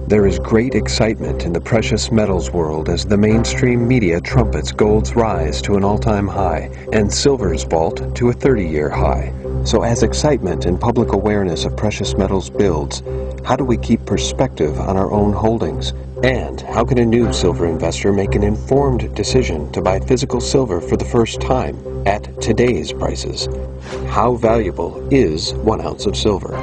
There is great excitement in the precious metals world as the mainstream media trumpets gold's rise to an all-time high and silver's vault to a 30-year high. So as excitement and public awareness of precious metals builds, how do we keep perspective on our own holdings? And how can a new silver investor make an informed decision to buy physical silver for the first time at today's prices? How valuable is 1 ounce of silver?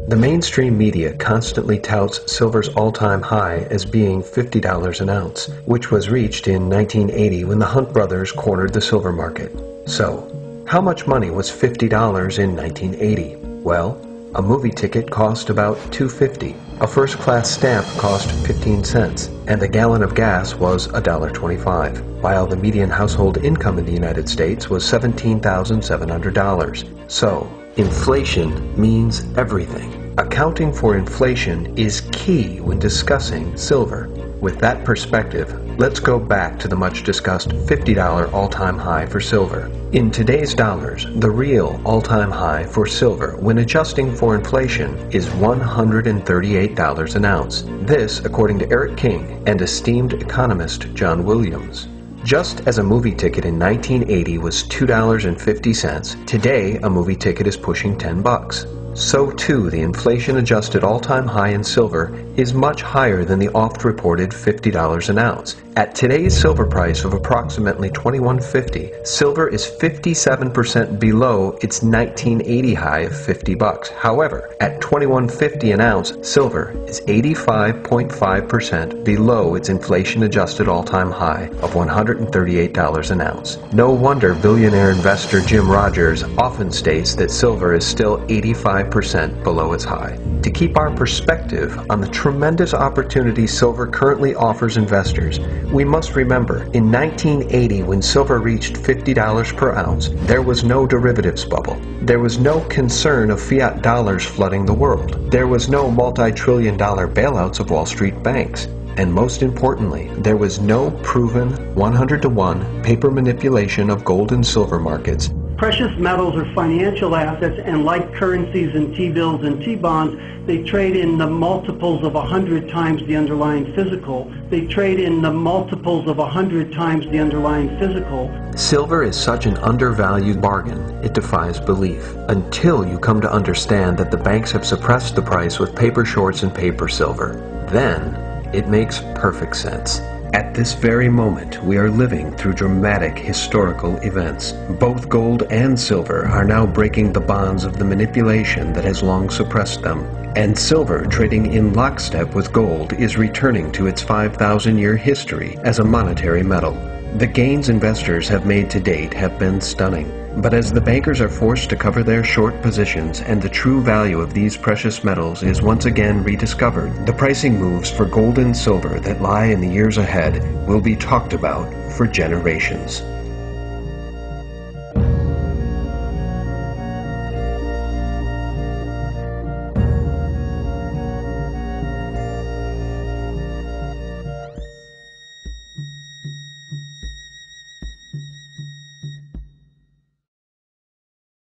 The mainstream media constantly touts silver's all-time high as being $50 an ounce, which was reached in 1980 when the Hunt brothers cornered the silver market. So, how much money was $50 in 1980? Well, a movie ticket cost about $2.50, a first-class stamp cost 15 cents, and a gallon of gas was $1.25, while the median household income in the United States was $17,700. So, inflation means everything. Accounting for inflation is key when discussing silver. With that perspective, let's go back to the much-discussed $50 all-time high for silver. In today's dollars, the real all-time high for silver, when adjusting for inflation, is $138 an ounce. This, according to Eric King and esteemed economist John Williams. Just as a movie ticket in 1980 was $2.50, today a movie ticket is pushing $10. So too, the inflation-adjusted all-time high in silver is much higher than the oft-reported $50 an ounce. At today's silver price of approximately $21.50, silver is 57% below its 1980 high of $50. However, at $21.50 an ounce, silver is 85.5% below its inflation-adjusted all-time high of $138 an ounce. No wonder billionaire investor Jim Rogers often states that silver is still 85% below its high. To keep our perspective on the tremendous opportunity silver currently offers investors, we must remember, in 1980 when silver reached $50 per ounce, there was no derivatives bubble. There was no concern of fiat dollars flooding the world. There was no multi-trillion-dollar bailouts of Wall Street banks. And most importantly, there was no proven 100-to-1 paper manipulation of gold and silver markets. Precious metals are financial assets, and like currencies and T-bills and T-bonds, they trade in the multiples of 100 times the underlying physical. They trade in the multiples of 100 times the underlying physical. Silver is such an undervalued bargain, it defies belief, until you come to understand that the banks have suppressed the price with paper shorts and paper silver. Then, it makes perfect sense. At this very moment, we are living through dramatic historical events. Both gold and silver are now breaking the bonds of the manipulation that has long suppressed them. And silver, trading in lockstep with gold, is returning to its 5,000-year history as a monetary metal. The gains investors have made to date have been stunning. But as the bankers are forced to cover their short positions and the true value of these precious metals is once again rediscovered, the pricing moves for gold and silver that lie in the years ahead will be talked about for generations.